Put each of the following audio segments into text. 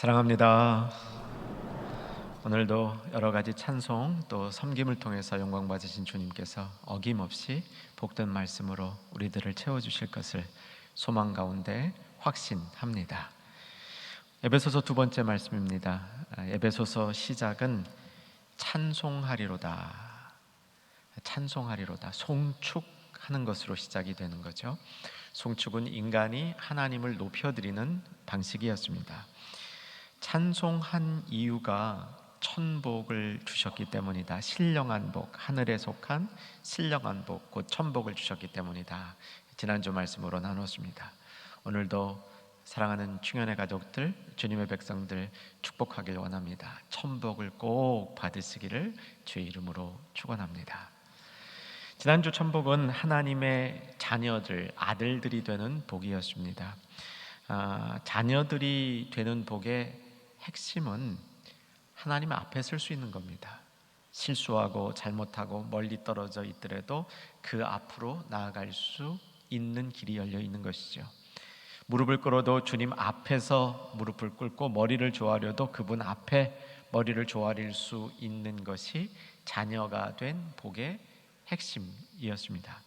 사랑합니다. 오늘도 여러 가지 찬송 또 섬김을 통해서 영광 받으신 주님께서 어김없이 복된 말씀으로 우리들을 채워주실 것을 소망 가운데 확신합니다. 에베소서 두 번째 말씀입니다. 에베소서 시작은 찬송하리로다. 찬송하리로다. 송축하는 것으로 시작이 되는 거죠. 송축은 인간이 하나님을 높여드리는 방식이었습니다. 찬송한 이유가 천복을 주셨기 때문이다. 신령한 복, 하늘에 속한 신령한 복, 곧 천복을 주셨기 때문이다. 지난주 말씀으로 나눴습니다. 오늘도 사랑하는 충현의 가족들, 주님의 백성들 축복하길 원합니다. 천복을 꼭 받으시기를 주의 이름으로 축원합니다. 지난주 천복은 하나님의 자녀들, 아들들이 되는 복이었습니다. 자녀들이 되는 복의 핵심은 하나님 앞에 설 수 있는 겁니다. 실수하고 잘못하고 멀리 떨어져 있더라도 그 앞으로 나아갈 수 있는 길이 열려 있는 것이죠. 무릎을 꿇어도 주님 앞에서 무릎을 꿇고 머리를 조아려도 그분 앞에 머리를 조아릴 수 있는 것이 자녀가 된 복의 핵심이었습니다.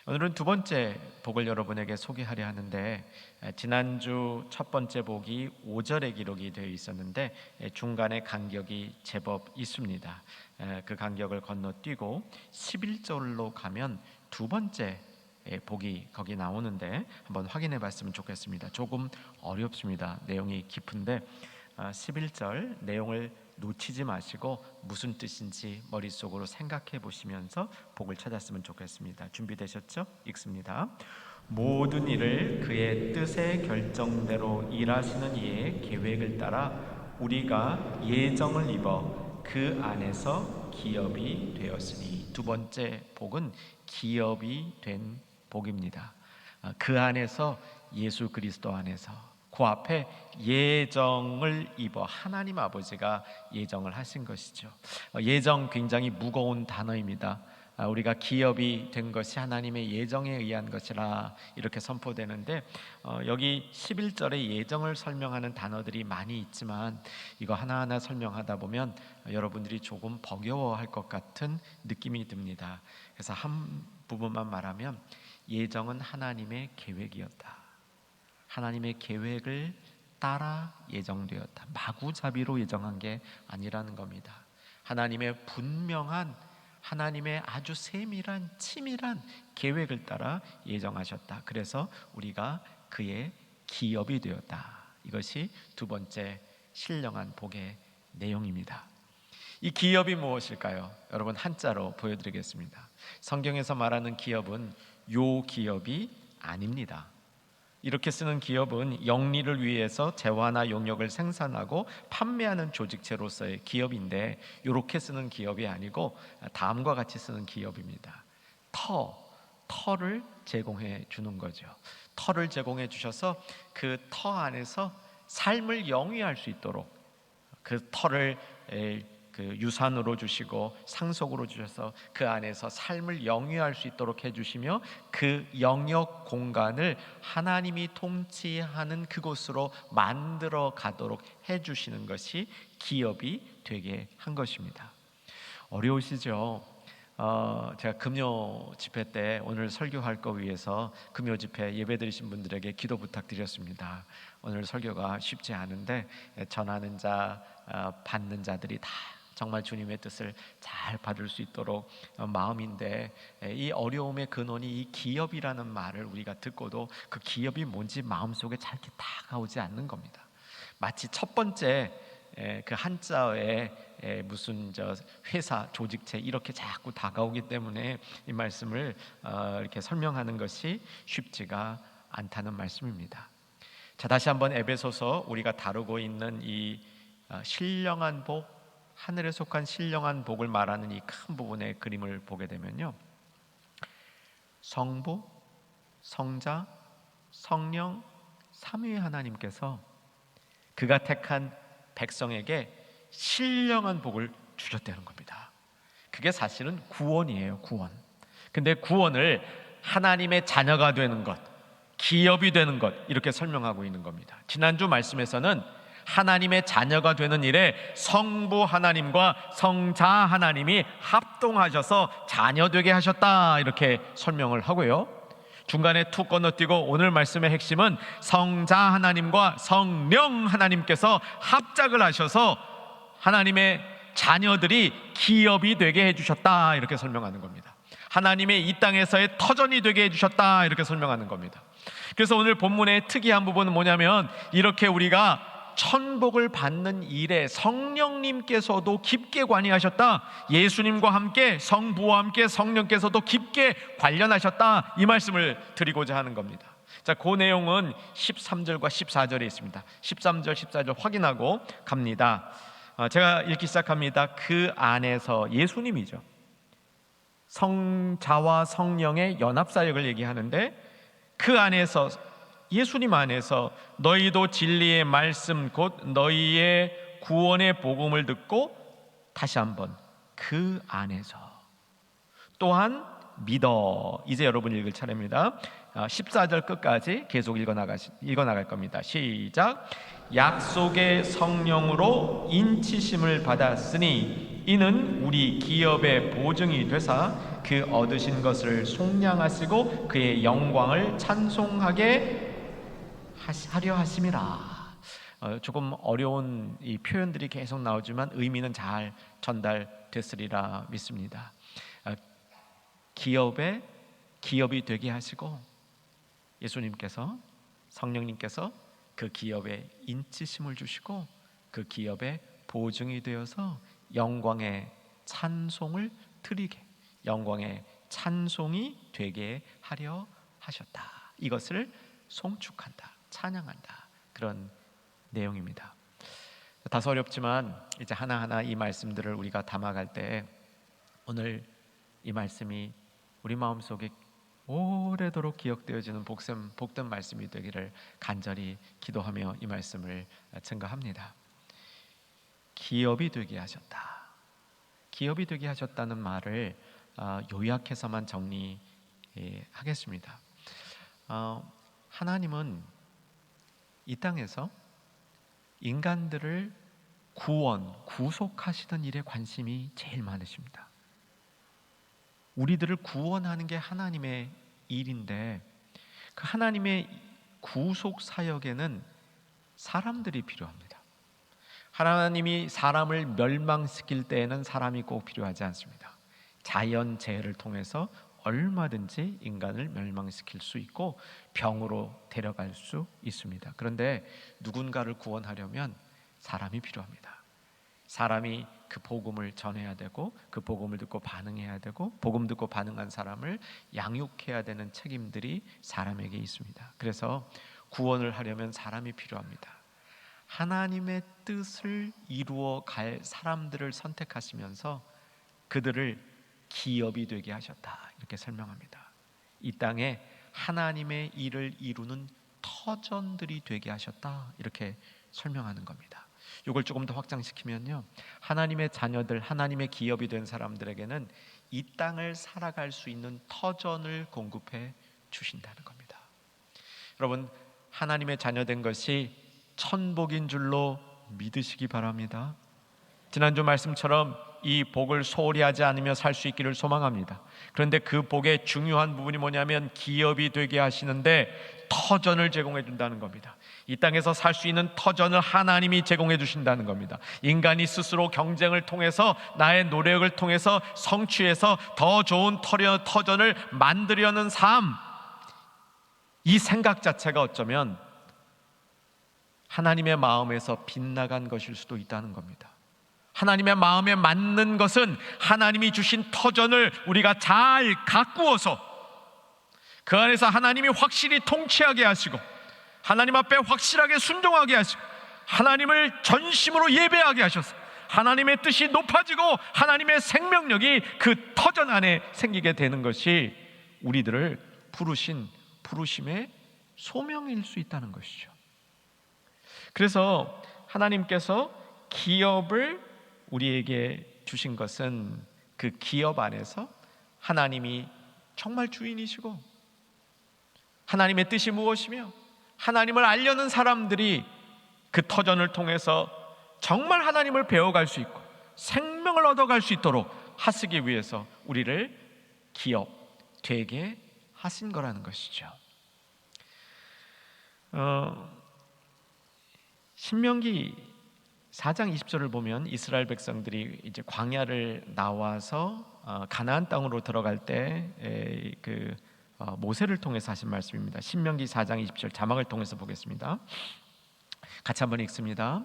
오늘은 두 번째 복을 여러분에게 소개하려 하는데, 지난주 첫 번째 복이 5절에 기록이 되어 있었는데 중간에 간격이 제법 있습니다. 그 간격을 건너뛰고 11절로 가면 두 번째 복이 거기 나오는데 한번 확인해 봤으면 좋겠습니다. 조금 어렵습니다. 내용이 깊은데 11절 내용을 놓치지 마시고 무슨 뜻인지 머릿속으로 생각해 보시면서 복을 찾았으면 좋겠습니다. 준비되셨죠? 읽습니다. 모든 일을 그의 뜻의 결정대로 일하시는 이의 계획을 따라 우리가 예정을 입어 그 안에서 기업이 되었으니. 두 번째 복은 기업이 된 복입니다. 그 안에서, 예수 그리스도 안에서, 그 앞에 예정을 입어 하나님 아버지가 예정을 하신 것이죠. 예정 굉장히 무거운 단어입니다. 우리가 기업이 된 것이 하나님의 예정에 의한 것이라 이렇게 선포되는데, 여기 11절에 예정을 설명하는 단어들이 많이 있지만 이거 하나하나 설명하다 보면 여러분들이 조금 버거워할 것 같은 느낌이 듭니다. 그래서 한 부분만 말하면 예정은 하나님의 계획이었다. 하나님의 계획을 따라 예정되었다. 마구잡이로 예정한 게 아니라는 겁니다. 하나님의 분명한, 하나님의 아주 세밀한 치밀한 계획을 따라 예정하셨다. 그래서 우리가 그의 기업이 되었다. 이것이 두 번째 신령한 복의 내용입니다. 이 기업이 무엇일까요? 여러분, 한자로 보여드리겠습니다. 성경에서 말하는 기업은 요 기업이 아닙니다. 이렇게 쓰는 기업은 영리를 위해서 재화나 용역을 생산하고 판매하는 조직체로서의 기업인데, 이렇게 쓰는 기업이 아니고 다음과 같이 쓰는 기업입니다. 터를 제공해 주는 거죠. 터를 제공해 주셔서 그 터 안에서 삶을 영위할 수 있도록 그 터를 그 유산으로 주시고 상속으로 주셔서 그 안에서 삶을 영위할 수 있도록 해주시며, 그 영역 공간을 하나님이 통치하는 그곳으로 만들어 가도록 해주시는 것이 기업이 되게 한 것입니다. 어려우시죠? 제가 금요 집회 때 오늘 설교할 거 위해서 금요 집회 예배 드리신 분들에게 기도 부탁드렸습니다. 오늘 설교가 쉽지 않은데 전하는 자, 받는 자들이 다 정말 주님의 뜻을 잘 받을 수 있도록 마음인데, 이 어려움의 근원이 이 기업이라는 말을 우리가 듣고도 그 기업이 뭔지 마음속에 잘 이렇게 다가오지 않는 겁니다. 마치 첫 번째 그 한자어에 무슨 회사, 조직체 이렇게 자꾸 다가오기 때문에 이 말씀을 이렇게 설명하는 것이 쉽지가 않다는 말씀입니다. 자, 다시 한번 에베소서 우리가 다루고 있는 이 신령한 복, 하늘에 속한 신령한 복을 말하는 이 큰 부분의 그림을 보게 되면요, 성부, 성자, 성령 삼위의 하나님께서 그가 택한 백성에게 신령한 복을 주셨다는 겁니다. 그게 사실은 구원이에요, 구원. 근데 구원을 하나님의 자녀가 되는 것, 기업이 되는 것, 이렇게 설명하고 있는 겁니다. 지난주 말씀에서는 하나님의 자녀가 되는 일에 성부 하나님과 성자 하나님이 합동하셔서 자녀 되게 하셨다, 이렇게 설명을 하고요. 중간에 툭 건너뛰고 오늘 말씀의 핵심은 성자 하나님과 성령 하나님께서 합작을 하셔서 하나님의 자녀들이 기업이 되게 해주셨다, 이렇게 설명하는 겁니다. 하나님의 이 땅에서의 터전이 되게 해주셨다, 이렇게 설명하는 겁니다. 그래서 오늘 본문의 특이한 부분은 뭐냐면, 이렇게 우리가 천복을 받는 일에 성령님께서도 깊게 관여하셨다, 예수님과 함께 성부와 함께 성령께서도 깊게 관련하셨다, 이 말씀을 드리고자 하는 겁니다. 자, 그 내용은 13절과 14절에 있습니다. 13절 14절 확인하고 갑니다. 제가 읽기 시작합니다. 그 안에서, 예수님이죠, 성자와 성령의 연합사역을 얘기하는데, 그 안에서, 예수님 안에서 너희도 진리의 말씀 곧 너희의 구원의 복음을 듣고, 다시 한번 그 안에서 또한 믿어. 이제 여러분 읽을 차례입니다. 14절 끝까지 계속 읽어나갈 겁니다. 시작. 약속의 성령으로 인치심을 받았으니 이는 우리 기업의 보증이 되사 그 얻으신 것을 속량하시고 그의 영광을 찬송하게 하려 하심이라. 조금 어려운 이 표현들이 계속 나오지만 의미는 잘 전달됐으리라 믿습니다. 기업이 되게 하시고, 예수님께서, 성령님께서 그 기업에 인치심을 주시고 그 기업에 보증이 되어서 영광의 찬송을 드리게, 영광의 찬송이 되게 하려 하셨다. 이것을 송축한다, 찬양한다, 그런 내용입니다. 다소 어렵지만 이제 하나하나 이 말씀들을 우리가 담아갈 때 오늘 이 말씀이 우리 마음속에 오래도록 기억되어지는 복된 말씀이 되기를 간절히 기도하며 이 말씀을 증거합니다. 기업이 되게 하셨다. 기업이 되게 하셨다는 말을 요약해서만 정리하겠습니다. 하나님은 이 땅에서 인간들을 구속하시는 일에 관심이 제일 많으십니다. 우리들을 구원하는 게 하나님의 일인데, 그 하나님의 구속 사역에는 사람들이 필요합니다. 하나님이 사람을 멸망시킬 때에는 사람이 꼭 필요하지 않습니다. 자연재해를 통해서 얼마든지 인간을 멸망시킬 수 있고 병으로 데려갈 수 있습니다. 그런데 누군가를 구원하려면 사람이 필요합니다. 사람이 그 복음을 전해야 되고, 그 복음을 듣고 반응해야 되고, 복음 듣고 반응한 사람을 양육해야 되는 책임들이 사람에게 있습니다. 그래서 구원을 하려면 사람이 필요합니다. 하나님의 뜻을 이루어 갈 사람들을 선택하시면서 그들을 기업이 되게 하셨다, 이렇게 설명합니다. 이 땅에 하나님의 일을 이루는 터전들이 되게 하셨다, 이렇게 설명하는 겁니다. 이걸 조금 더 확장시키면요, 하나님의 자녀들, 하나님의 기업이 된 사람들에게는 이 땅을 살아갈 수 있는 터전을 공급해 주신다는 겁니다. 여러분, 하나님의 자녀된 것이 천복인 줄로 믿으시기 바랍니다. 지난주 말씀처럼 이 복을 소홀히 하지 않으며 살 수 있기를 소망합니다. 그런데 그 복의 중요한 부분이 뭐냐면 기업이 되게 하시는데 터전을 제공해 준다는 겁니다. 이 땅에서 살 수 있는 터전을 하나님이 제공해 주신다는 겁니다. 인간이 스스로 경쟁을 통해서, 나의 노력을 통해서 성취해서 더 좋은 터전을 만들려는 삶, 이 생각 자체가 어쩌면 하나님의 마음에서 빗나간 것일 수도 있다는 겁니다. 하나님의 마음에 맞는 것은 하나님이 주신 터전을 우리가 잘 가꾸어서 그 안에서 하나님이 확실히 통치하게 하시고, 하나님 앞에 확실하게 순종하게 하시고, 하나님을 전심으로 예배하게 하셔서 하나님의 뜻이 높아지고 하나님의 생명력이 그 터전 안에 생기게 되는 것이 우리들을 부르심의 소명일 수 있다는 것이죠. 그래서 하나님께서 기업을 우리에게 주신 것은 그 기업 안에서 하나님이 정말 주인이시고, 하나님의 뜻이 무엇이며 하나님을 알려는 사람들이 그 터전을 통해서 정말 하나님을 배워갈 수 있고 생명을 얻어갈 수 있도록 하시기 위해서 우리를 기업 되게 하신 거라는 것이죠. 신명기 4장 20절을 보면 이스라엘 백성들이 이제 광야를 나와서 가나안 땅으로 들어갈 때 모세를 통해서 하신 말씀입니다. 신명기 4장 20절 자막을 통해서 보겠습니다. 같이 한번 읽습니다.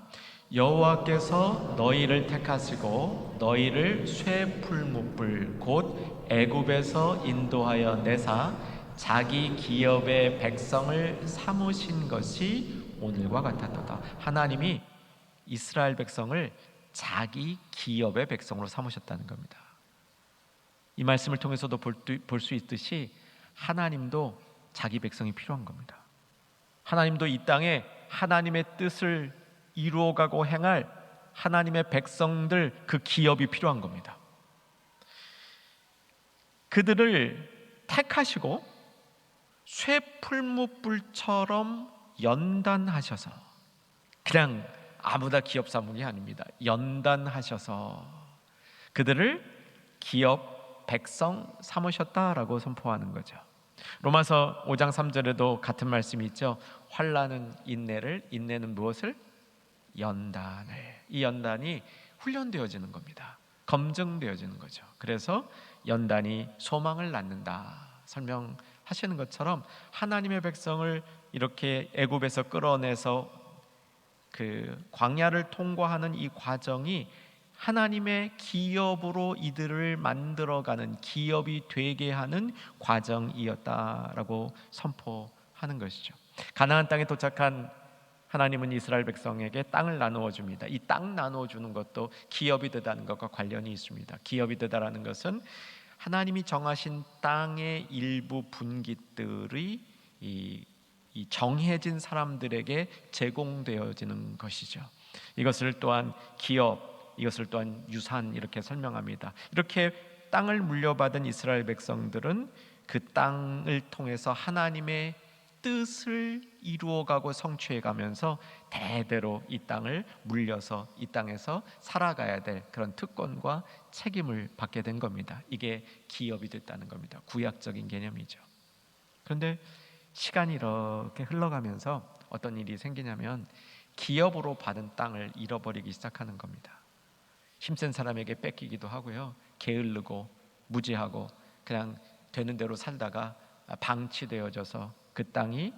여호와께서 너희를 택하시고 너희를 쇠풀무불 곧 애굽에서 인도하여 내사 자기 기업의 백성을 삼으신 것이 오늘과 같았도다. 하나님이 이스라엘 백성을 자기 기업의 백성으로 삼으셨다는 겁니다. 이 말씀을 통해서도 볼 수 있듯이 하나님도 자기 백성이 필요한 겁니다. 하나님도 이 땅에 하나님의 뜻을 이루어가고 행할 하나님의 백성들, 그 기업이 필요한 겁니다. 그들을 택하시고 쇠풀무불처럼 연단하셔서, 그냥 아무나 기업 삼은 게 아닙니다. 연단하셔서 그들을 기업 백성 삼으셨다라고 선포하는 거죠. 로마서 5장 3절에도 같은 말씀이 있죠. 환난은 인내를, 인내는 무엇을? 연단을. 이 연단이 훈련되어지는 겁니다. 검증되어지는 거죠. 그래서 연단이 소망을 낳는다 설명하시는 것처럼 하나님의 백성을 이렇게 애굽에서 끌어내서 그 광야를 통과하는 이 과정이 하나님의 기업으로 이들을 만들어가는, 기업이 되게 하는 과정이었다라고 선포하는 것이죠. 가나안 땅에 도착한 하나님은 이스라엘 백성에게 땅을 나누어 줍니다. 이 땅 나누어 주는 것도 기업이 되다는 것과 관련이 있습니다. 기업이 되다라는 것은 하나님이 정하신 땅의 일부 분깃들이 이 정해진 사람들에게 제공되어지는 것이죠. 이것을 또한 기업, 이것을 또한 유산, 이렇게 설명합니다. 이렇게 땅을 물려받은 이스라엘 백성들은 그 땅을 통해서 하나님의 뜻을 이루어가고 성취해가면서 대대로 이 땅을 물려서 이 땅에서 살아가야 될 그런 특권과 책임을 받게 된 겁니다. 이게 기업이 됐다는 겁니다. 구약적인 개념이죠. 그런데 시간이 이렇게 흘러가면서 어떤 일이 생기냐면 기업으로 받은 땅을 잃어버리기 시작하는 겁니다. 힘센 사람에게 뺏기기도 하고요, 게으르고 무지하고 그냥 되는 대로 살다가 방치되어져서 그 땅이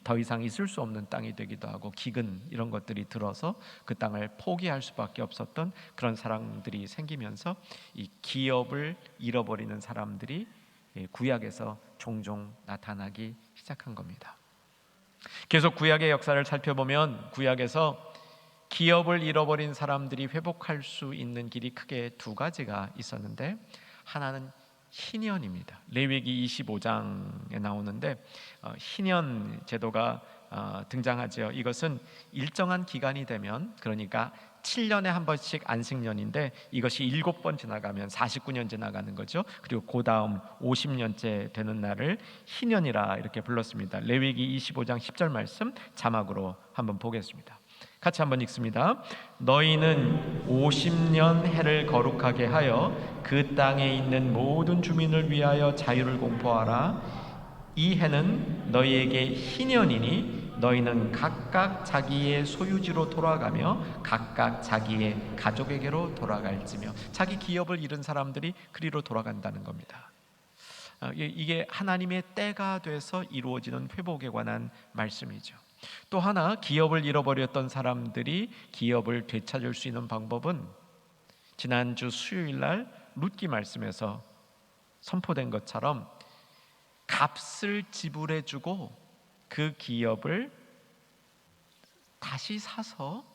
더 이상 있을 수 없는 땅이 되기도 하고, 기근 이런 것들이 들어서 그 땅을 포기할 수밖에 없었던 그런 사람들이 생기면서 이 기업을 잃어버리는 사람들이 구약에서 종종 나타나기 시작한 겁니다. 계속 구약의 역사를 살펴보면 구약에서 기업을 잃어버린 사람들이 회복할 수 있는 길이 크게 두 가지가 있었는데, 하나는 희년입니다. 레위기 25장에 나오는데 희년 제도가 등장하죠. 이것은 일정한 기간이 되면, 그러니까 7년에 한 번씩 안식년인데 이것이 7번 지나가면 49년 지나가는 거죠. 그리고 그 다음 50년째 되는 날을 희년이라 이렇게 불렀습니다. 레위기 25장 10절 말씀 자막으로 한번 보겠습니다. 같이 한번 읽습니다. 너희는 50년 해를 거룩하게 하여 그 땅에 있는 모든 주민을 위하여 자유를 공포하라. 이 해는 너희에게 희년이니 너희는 각각 자기의 소유지로 돌아가며 각각 자기의 가족에게로 돌아갈지며. 자기 기업을 잃은 사람들이 그리로 돌아간다는 겁니다. 이게 하나님의 때가 돼서 이루어지는 회복에 관한 말씀이죠. 또 하나, 기업을 잃어버렸던 사람들이 기업을 되찾을 수 있는 방법은 지난주 수요일 날 룻기 말씀에서 선포된 것처럼 값을 지불해주고 그 기업을 다시 사서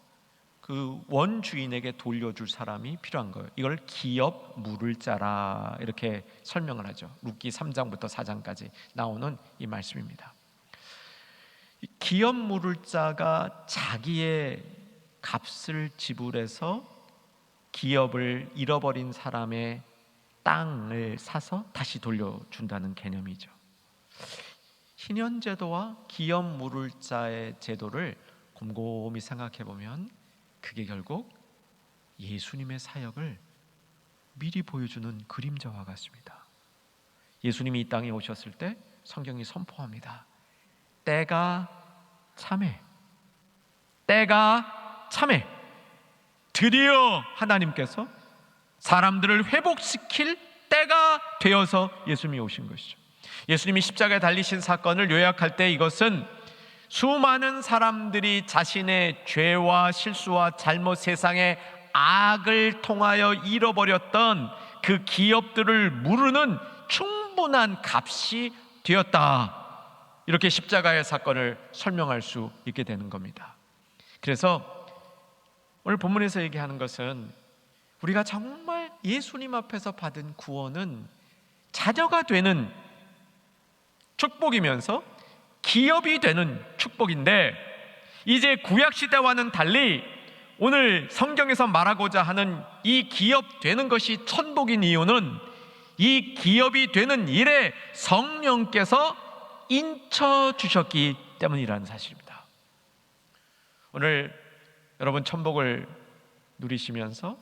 그 원주인에게 돌려줄 사람이 필요한 거예요. 이걸 기업 물을 자라 이렇게 설명을 하죠. 룻기 3장부터 4장까지 나오는 이 말씀입니다. 기업 물을 자가 자기의 값을 지불해서 기업을 잃어버린 사람의 땅을 사서 다시 돌려준다는 개념이죠. 희년제도와 기업 물을 자의 제도를 곰곰이 생각해 보면 그게 결국 예수님의 사역을 미리 보여주는 그림자와 같습니다. 예수님이 이 땅에 오셨을 때 성경이 선포합니다. 때가 참해, 때가 참해. 드디어 하나님께서 사람들을 회복시킬 때가 되어서 예수님이 오신 것이죠. 예수님이 십자가에 달리신 사건을 요약할 때 이것은 수많은 사람들이 자신의 죄와 실수와 잘못, 세상의 악을 통하여 잃어버렸던 그 기업들을 무르는 충분한 값이 되었다, 이렇게 십자가의 사건을 설명할 수 있게 되는 겁니다. 그래서 오늘 본문에서 얘기하는 것은 우리가 정말 예수님 앞에서 받은 구원은 자녀가 되는 축복이면서 기업이 되는 축복인데, 이제 구약시대와는 달리 오늘 성경에서 말하고자 하는 이 기업 되는 것이 천복인 이유는 이 기업이 되는 일에 성령께서 인쳐 주셨기 때문이라는 사실입니다. 오늘 여러분 천복을 누리시면서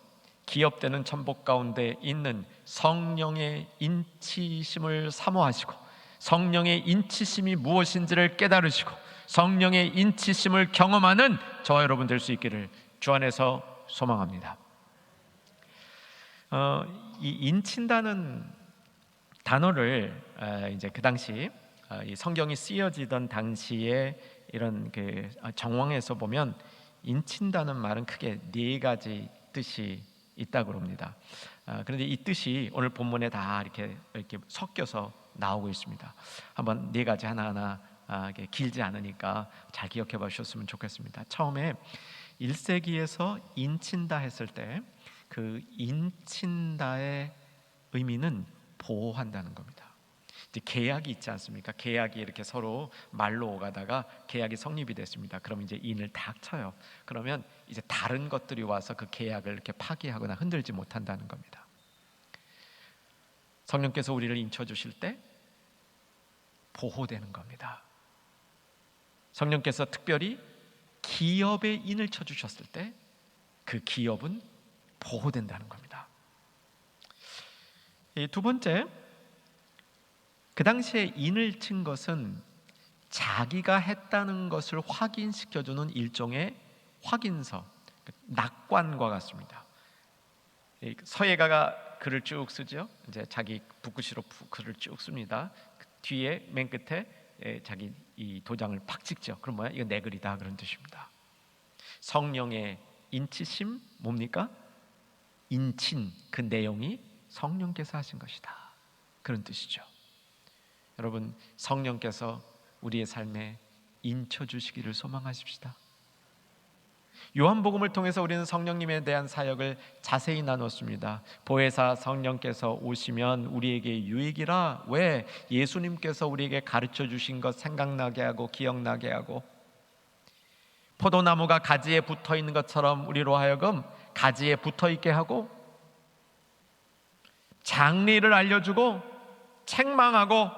기업되는 천복 가운데 있는 성령의 인치심을 사모하시고, 성령의 인치심이 무엇인지를 깨달으시고, 성령의 인치심을 경험하는 저와 여러분 될 수 있기를 주 안에서 소망합니다. 이 인친다는 단어를 이제 그 당시 이 성경이 쓰여지던 당시에 이런 그 정황에서 보면 인친다는 말은 크게 네 가지 뜻이 있다고 합니다. 그런데 이 뜻이 오늘 본문에 다 이렇게 섞여서 나오고 있습니다. 한번 네 가지 하나하나 길지 않으니까 잘 기억해 보셨으면 좋겠습니다. 처음에 1세기에서 인친다 했을 때 그 인친다의 의미는 보호한다는 겁니다. 이제 계약이 있지 않습니까? 계약이 이렇게 서로 말로 오가다가 계약이 성립이 됐습니다. 그럼 이제 인을 탁 쳐요. 그러면 이제 다른 것들이 와서 그 계약을 이렇게 파기하거나 흔들지 못한다는 겁니다. 성령께서 우리를 인쳐 주실 때 보호되는 겁니다. 성령께서 특별히 기업에 인을 쳐 주셨을 때 그 기업은 보호된다는 겁니다. 두 번째, 그 당시에 인을 친 것은 자기가 했다는 것을 확인시켜주는 일종의 확인서, 낙관과 같습니다. 서예가가 글을 쭉 쓰죠. 이제 자기 붓글씨로 글을 쭉 씁니다. 뒤에 맨 끝에 자기 이 도장을 팍 찍죠. 그럼 뭐야? 이거 내 글이다, 그런 뜻입니다. 성령의 인치심 뭡니까? 인친, 그 내용이 성령께서 하신 것이다, 그런 뜻이죠. 여러분, 성령께서 우리의 삶에 인쳐 주시기를 소망하십시다. 요한복음을 통해서 우리는 성령님에 대한 사역을 자세히 나눴습니다. 보혜사 성령께서 오시면 우리에게 유익이라. 왜? 예수님께서 우리에게 가르쳐 주신 것 생각나게 하고 기억나게 하고, 포도나무가 가지에 붙어 있는 것처럼 우리로 하여금 가지에 붙어 있게 하고, 장리를 알려주고 책망하고,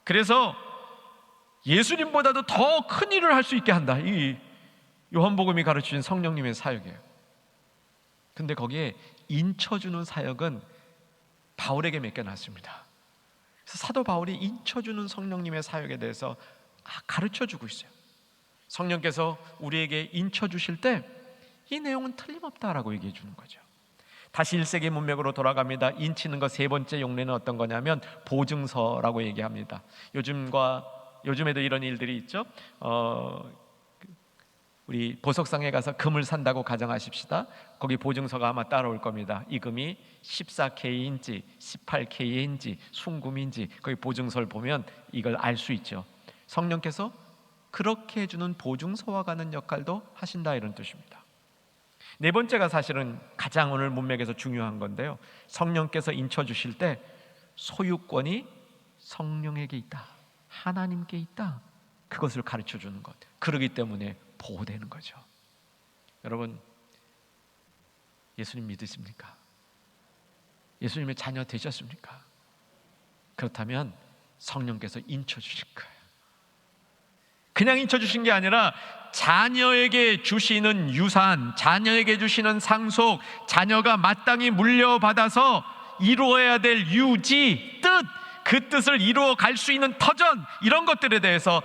그래서 예수님보다도 더 큰 일을 할 수 있게 한다. 이 요한복음이 가르치는 성령님의 사역이에요. 근데 거기에 인쳐주는 사역은 바울에게 맡겨놨습니다. 그래서 사도 바울이 인쳐주는 성령님의 사역에 대해서 가르쳐주고 있어요. 성령께서 우리에게 인쳐주실 때 이 내용은 틀림없다라고 얘기해 주는 거죠. 다시 1세기 문맥으로 돌아갑니다. 인치는 것 세 번째 용례는 어떤 거냐면 보증서라고 얘기합니다. 요즘에도 이런 일들이 있죠. 우리 보석상에 가서 금을 산다고 가정하십시다. 거기 보증서가 아마 따라올 겁니다. 이 금이 14K인지 18K인지 순금인지 거기 보증서를 보면 이걸 알 수 있죠. 성령께서 그렇게 해주는 보증서와 같은 역할도 하신다, 이런 뜻입니다. 네 번째가 사실은 가장 오늘 문맥에서 중요한 건데요. 성령께서 인쳐주실 때 소유권이 성령에게 있다, 하나님께 있다, 그것을 가르쳐주는 것. 그러기 때문에 보호되는 거죠. 여러분, 예수님 믿으십니까? 예수님의 자녀 되셨습니까? 그렇다면 성령께서 인쳐주실 거예요. 그냥 인쳐주신 게 아니라 자녀에게 주시는 유산, 자녀에게 주시는 상속, 자녀가 마땅히 물려받아서 이루어야 될 유지, 뜻, 그 뜻을 이루어 갈 수 있는 터전, 이런 것들에 대해서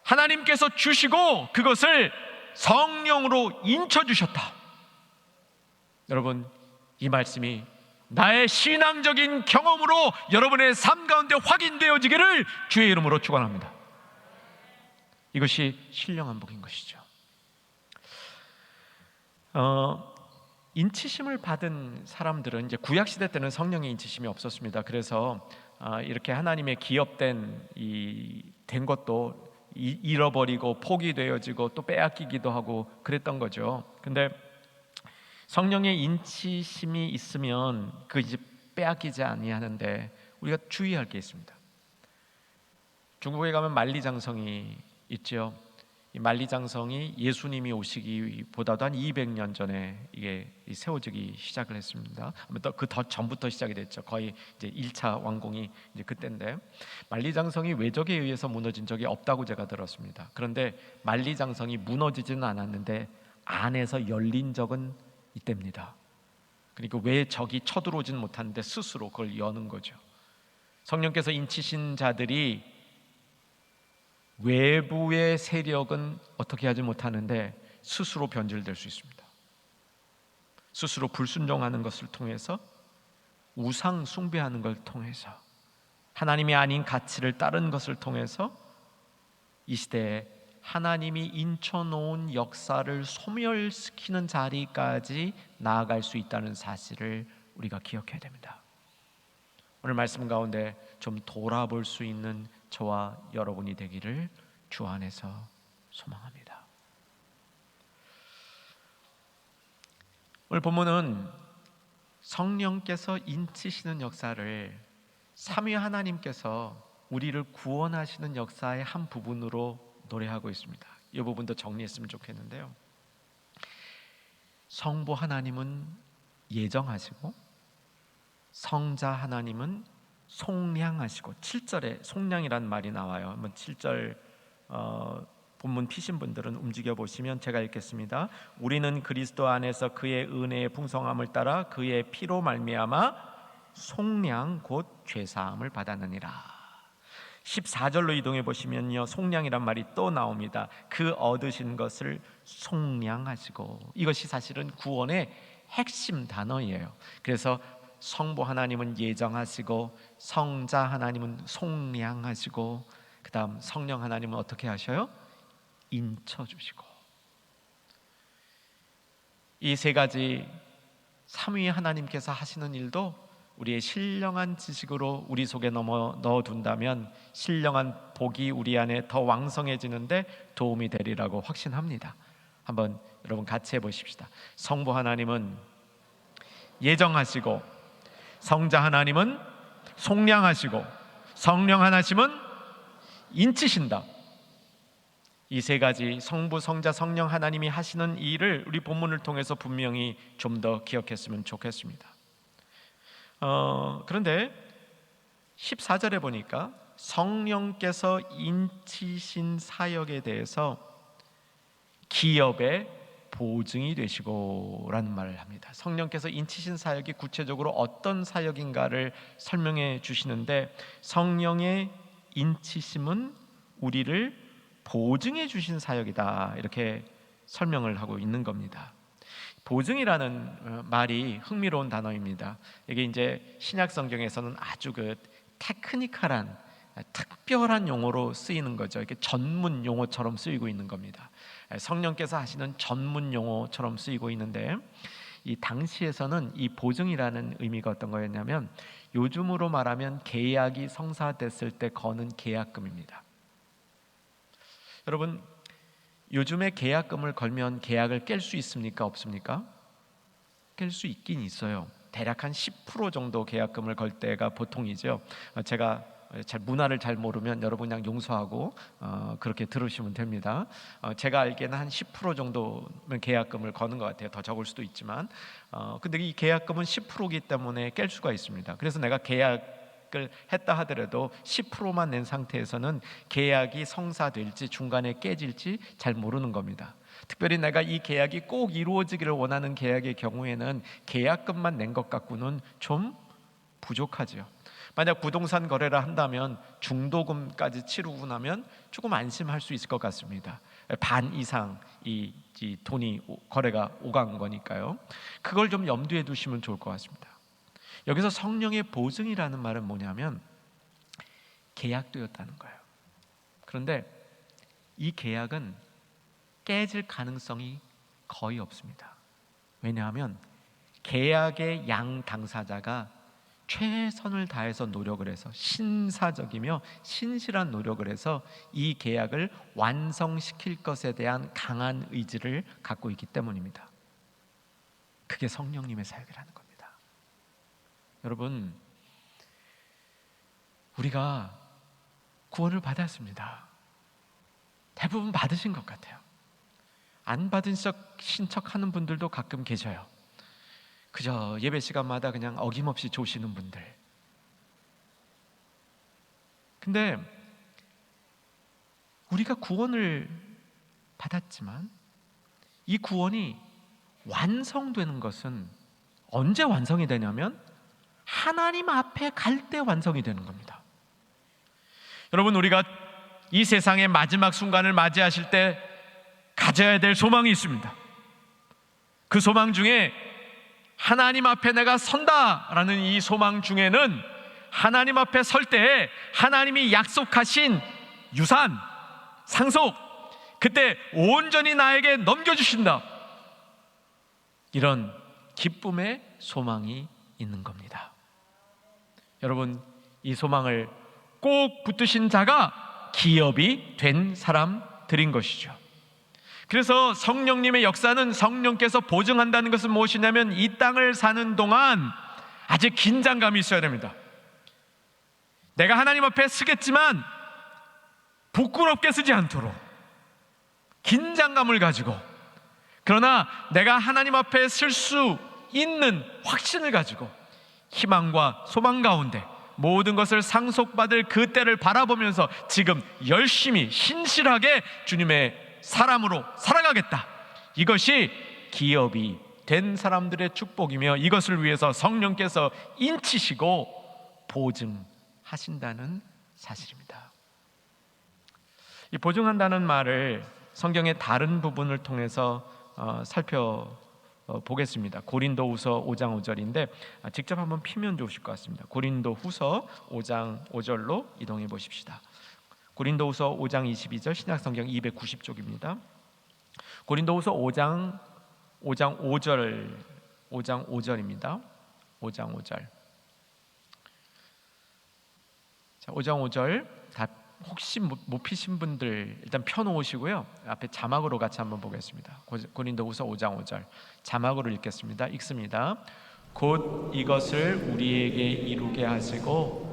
하나님께서 주시고 그것을 성령으로 인쳐주셨다. 여러분, 이 말씀이 나의 신앙적인 경험으로 여러분의 삶 가운데 확인되어지기를 주의 이름으로 축원합니다. 이것이 신령한 복인 것이죠. 인치심을 받은 사람들은 이제 구약 시대 때는 성령의 인치심이 없었습니다. 그래서 이렇게 하나님의 기업된 된 것도 잃어버리고 포기되어지고 또 빼앗기기도 하고 그랬던 거죠. 근데 성령의 인치심이 있으면 그 이제 빼앗기지 아니하는데 우리가 주의할 게 있습니다. 중국에 가면 만리장성이 있죠. 이 만리장성이 예수님이 오시기보다도 한 200년 전에 이게 세워지기 시작을 했습니다. 그 더 전부터 시작이 됐죠. 거의 이제 1차 완공이 이제 그때인데, 만리장성이 외적에 의해서 무너진 적이 없다고 제가 들었습니다. 그런데 만리장성이 무너지지는 않았는데 안에서 열린 적은 이때입니다. 그러니까 왜 적이 쳐들어오진 못하는데 스스로 그걸 여는 거죠. 성령께서 인치신 자들이 외부의 세력은 어떻게 하지 못하는데 스스로 변질될 수 있습니다. 스스로 불순종하는 것을 통해서, 우상 숭배하는 걸 통해서, 하나님이 아닌 가치를 따른 것을 통해서 이 시대에 하나님이 인쳐놓은 역사를 소멸시키는 자리까지 나아갈 수 있다는 사실을 우리가 기억해야 됩니다. 오늘 말씀 가운데 좀 돌아볼 수 있는 저와 여러분이 되기를 주 안에서 소망합니다. 오늘 본문은 성령께서 인치시는 역사를 삼위 하나님께서 우리를 구원하시는 역사의 한 부분으로 노래하고 있습니다. 이 부분도 정리했으면 좋겠는데요. 성부 하나님은 예정하시고 성자 하나님은 속량하시고, 7절에 속량이란 말이 나와요. 한번 7절 본문 피신 분들은 움직여 보시면 제가 읽겠습니다. 우리는 그리스도 안에서 그의 은혜의 풍성함을 따라 그의 피로 말미암아 속량 곧 죄사함을 받았느니라. 14절로 이동해 보시면요, 속량이란 말이 또 나옵니다. 그 얻으신 것을 속량하시고, 이것이 사실은 구원의 핵심 단어예요. 그래서 성부 하나님은 예정하시고 성자 하나님은 속량하시고, 그 다음 성령 하나님은 어떻게 하셔요? 인쳐주시고. 이 세 가지 삼위 하나님께서 하시는 일도 우리의 신령한 지식으로 우리 속에 넣어둔다면 신령한 복이 우리 안에 더 왕성해지는데 도움이 되리라고 확신합니다. 한번 여러분 같이 해보십시다. 성부 하나님은 예정하시고, 성자 하나님은 속량하시고, 성령 하나님은 인치신다. 이 세 가지 성부, 성자, 성령 하나님이 하시는 일을 우리 본문을 통해서 분명히 좀 더 기억했으면 좋겠습니다. 그런데 14절에 보니까 성령께서 인치신 사역에 대해서 기업의 보증이 되시고 라는 말을 합니다. 성령께서 인치신 사역이 구체적으로 어떤 사역인가를 설명해 주시는데, 성령의 인치심은 우리를 보증해 주신 사역이다, 이렇게 설명을 하고 있는 겁니다. 보증이라는 말이 흥미로운 단어입니다. 이게 이제 신약 성경에서는 아주 그 테크니컬한, 특별한 용어로 쓰이는 거죠. 이렇게 전문 용어처럼 쓰이고 있는 겁니다. 성령께서 하시는 전문 용어처럼 쓰이고 있는데, 이 당시에서는 이 보증이라는 의미가 어떤 거였냐면, 요즘으로 말하면 계약이 성사됐을 때 거는 계약금입니다. 여러분, 요즘에 계약금을 걸면 계약을 깰 수 있습니까? 없습니까? 깰 수 있긴 있어요. 대략 한 10% 정도 계약금을 걸 때가 보통이죠. 제가 문화를 잘 모르면 여러분 그냥 용서하고 그렇게 들으시면 됩니다. 제가 알기에는 한 10% 정도면 계약금을 거는 것 같아요. 더 적을 수도 있지만, 근데 이 계약금은 10%이기 때문에 깰 수가 있습니다. 그래서 내가 계약 계약을 했다 하더라도 10%만 낸 상태에서는 계약이 성사될지 중간에 깨질지 잘 모르는 겁니다. 특별히 내가 이 계약이 꼭 이루어지기를 원하는 계약의 경우에는 계약금만 낸 것 갖고는 좀 부족하죠. 만약 부동산 거래를 한다면 중도금까지 치르고 나면 조금 안심할 수 있을 것 같습니다. 반 이상 이 돈이 거래가 오간 거니까요. 그걸 좀 염두에 두시면 좋을 것 같습니다. 여기서 성령의 보증이라는 말은 뭐냐면 계약되었다는 거예요. 그런데 이 계약은 깨질 가능성이 거의 없습니다. 왜냐하면 계약의 양 당사자가 최선을 다해서 노력을 해서 신사적이며 신실한 노력을 해서 이 계약을 완성시킬 것에 대한 강한 의지를 갖고 있기 때문입니다. 그게 성령님의 사역이라는 겁니다. 여러분, 우리가 구원을 받았습니다. 대부분 받으신 것 같아요. 안 받은 신척하는 분들도 가끔 계셔요. 그저 예배 시간마다 그냥 어김없이 조시는 분들. 근데 우리가 구원을 받았지만 이 구원이 완성되는 것은 언제 완성이 되냐면 하나님 앞에 갈 때 완성이 되는 겁니다. 여러분, 우리가 이 세상의 마지막 순간을 맞이하실 때 가져야 될 소망이 있습니다. 그 소망 중에 하나님 앞에 내가 선다라는 이 소망 중에는 하나님 앞에 설 때에 하나님이 약속하신 유산, 상속, 그때 온전히 나에게 넘겨주신다, 이런 기쁨의 소망이 있는 겁니다. 여러분, 이 소망을 꼭 붙드신 자가 기업이 된 사람들인 것이죠. 그래서 성령님의 역사는 성령께서 보증한다는 것은 무엇이냐면 이 땅을 사는 동안 아직 긴장감이 있어야 됩니다. 내가 하나님 앞에 서겠지만 부끄럽게 쓰지 않도록 긴장감을 가지고, 그러나 내가 하나님 앞에 설 수 있는 확신을 가지고 희망과 소망 가운데 모든 것을 상속받을 그 때를 바라보면서 지금 열심히 신실하게 주님의 사람으로 살아가겠다, 이것이 기업이 된 사람들의 축복이며 이것을 위해서 성령께서 인치시고 보증하신다는 사실입니다. 이 보증한다는 말을 성경의 다른 부분을 통해서 살펴보겠습니다. 고린도후서 5장 5절인데 직접 한번 피면 좋으실 것 같습니다. 고린도후서 5장 5절로 이동해 보십시다. 고린도후서 5장 22절, 신약성경 290쪽입니다. 고린도후서 5장 5절입니다. 5장 5절. 자, 5장 5절 다 혹시 못 피신 분들 일단 펴놓으시고요. 앞에 자막으로 같이 한번 보겠습니다. 고린도후서 5장 5절 자막으로 읽겠습니다. 읽습니다. 곧 이것을 우리에게 이루게 하시고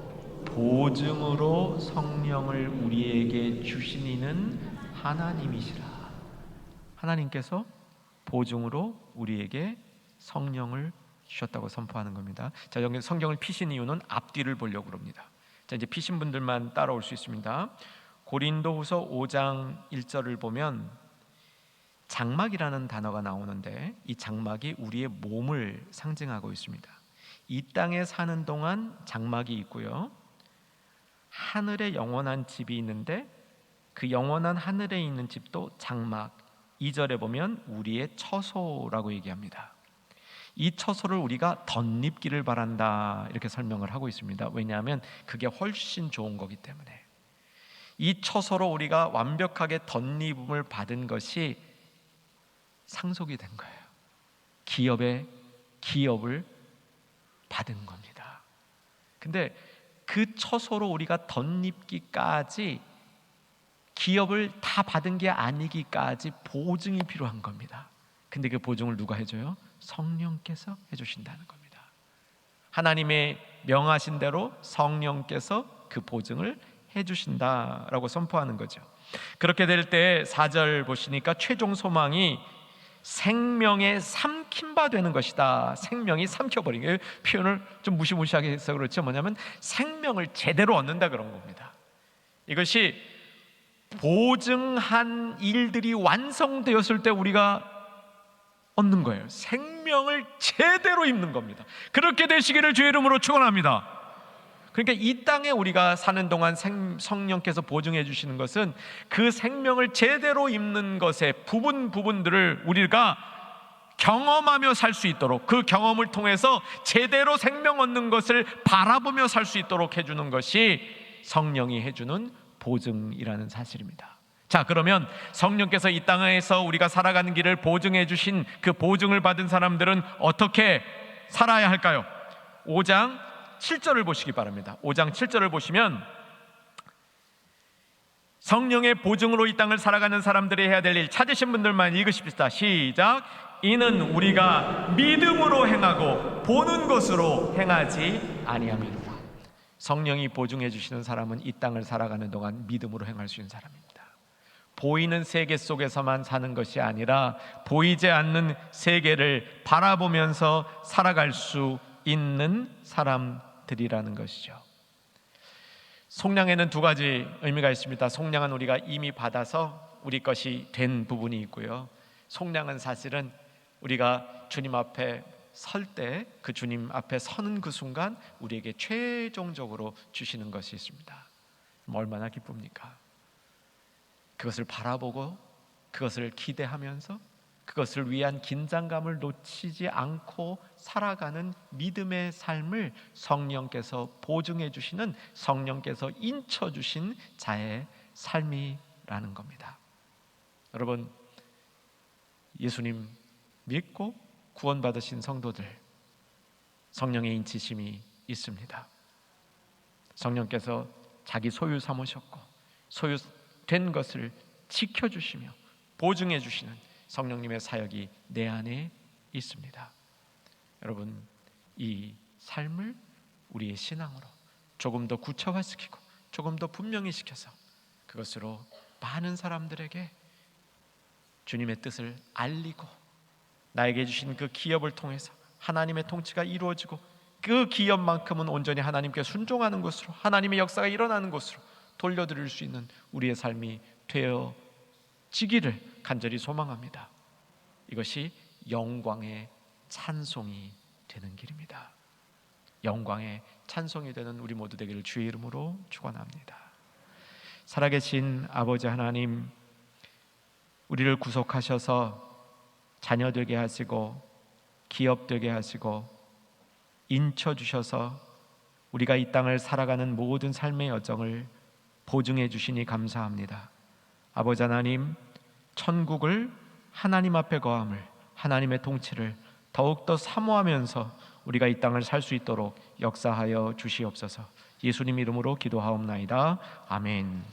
보증으로 성령을 우리에게 주시니는 하나님이시라. 하나님께서 보증으로 우리에게 성령을 주셨다고 선포하는 겁니다. 자, 여기 성경을 피신 이유는 앞뒤를 보려고 합니다. 자, 이제 피신 분들만 따라올 수 있습니다. 고린도후서 5장 1절을 보면 장막이라는 단어가 나오는데 이 장막이 우리의 몸을 상징하고 있습니다. 이 땅에 사는 동안 장막이 있고요, 하늘에 영원한 집이 있는데 그 영원한 하늘에 있는 집도 장막, 2절에 보면 우리의 처소라고 얘기합니다. 이 처소를 우리가 덧입기를 바란다, 이렇게 설명을 하고 있습니다. 왜냐하면 그게 훨씬 좋은 거기 때문에. 이 처소로 우리가 완벽하게 덧입음을 받은 것이 상속이 된 거예요. 기업을 받은 겁니다. 근데 그 처소로 우리가 덧입기까지, 기업을 다 받은 게 아니기까지 보증이 필요한 겁니다. 근데 그 보증을 누가 해줘요? 성령께서 해주신다는 겁니다. 하나님의 명하신 대로 성령께서 그 보증을 해주신다라고 선포하는 거죠. 그렇게 될 때 4절 보시니까 최종 소망이 생명에 삼킨 바 되는 것이다. 생명이 삼켜버린 거예요. 표현을 좀 무시무시하게 해서 그렇죠. 뭐냐면 생명을 제대로 얻는다 그런 겁니다. 이것이 보증한 일들이 완성되었을 때 우리가 얻는 거예요. 생명을 제대로 입는 겁니다. 그렇게 되시기를 주의 이름으로 축원합니다. 그러니까 이 땅에 우리가 사는 동안 성령께서 보증해 주시는 것은 그 생명을 제대로 입는 것의 부분들을 우리가 경험하며 살 수 있도록, 그 경험을 통해서 제대로 생명 얻는 것을 바라보며 살 수 있도록 해주는 것이 성령이 해주는 보증이라는 사실입니다. 자, 그러면 성령께서 이 땅에서 우리가 살아가는 길을 보증해 주신 그 보증을 받은 사람들은 어떻게 살아야 할까요? 5장 7절을 보시기 바랍니다. 5장 7절을 보시면 성령의 보증으로 이 땅을 살아가는 사람들이 해야 될 일, 찾으신 분들만 읽으십시다. 시작. 이는 우리가 믿음으로 행하고 보는 것으로 행하지 아니함이로라. 성령이 보증해 주시는 사람은 이 땅을 살아가는 동안 믿음으로 행할 수 있는 사람입니다. 보이는 세계 속에서만 사는 것이 아니라 보이지 않는 세계를 바라보면서 살아갈 수 있는 사람들이라는 것이죠. 속량에는 두 가지 의미가 있습니다. 속량은 우리가 이미 받아서 우리 것이 된 부분이 있고요, 속량은 사실은 우리가 주님 앞에 설 때, 그 주님 앞에 서는 그 순간 우리에게 최종적으로 주시는 것이 있습니다. 얼마나 기쁩니까? 그것을 바라보고 그것을 기대하면서 그것을 위한 긴장감을 놓치지 않고 살아가는 믿음의 삶을 성령께서 보증해 주시는, 성령께서 인쳐 주신 자의 삶이라는 겁니다. 여러분, 예수님 믿고 구원받으신 성도들, 성령의 인치심이 있습니다. 성령께서 자기 소유 삼으셨고 소유된 것을 지켜주시며 보증해 주시는 성령님의 사역이 내 안에 있습니다. 여러분, 이 삶을 우리의 신앙으로 조금 더 구체화시키고 조금 더 분명히 시켜서 그것으로 많은 사람들에게 주님의 뜻을 알리고, 나에게 주신 그 기업을 통해서 하나님의 통치가 이루어지고 그 기업만큼은 온전히 하나님께 순종하는 것으로 하나님의 역사가 일어나는 것으로 돌려드릴 수 있는 우리의 삶이 되어지기를 간절히 소망합니다. 이것이 영광의 찬송이 되는 길입니다. 영광의 찬송이 되는 우리 모두 되기를 주의 이름으로 축원합니다. 살아계신 아버지 하나님, 우리를 구속하셔서 자녀 되게 하시고 기업 되게 하시고 인쳐 주셔서 우리가 이 땅을 살아가는 모든 삶의 여정을 보증해 주시니 감사합니다. 아버지 하나님, 천국을, 하나님 앞에 거함을, 하나님의 통치를 더욱더 사모하면서 우리가 이 땅을 살 수 있도록 역사하여 주시옵소서. 예수님 이름으로 기도하옵나이다. 아멘.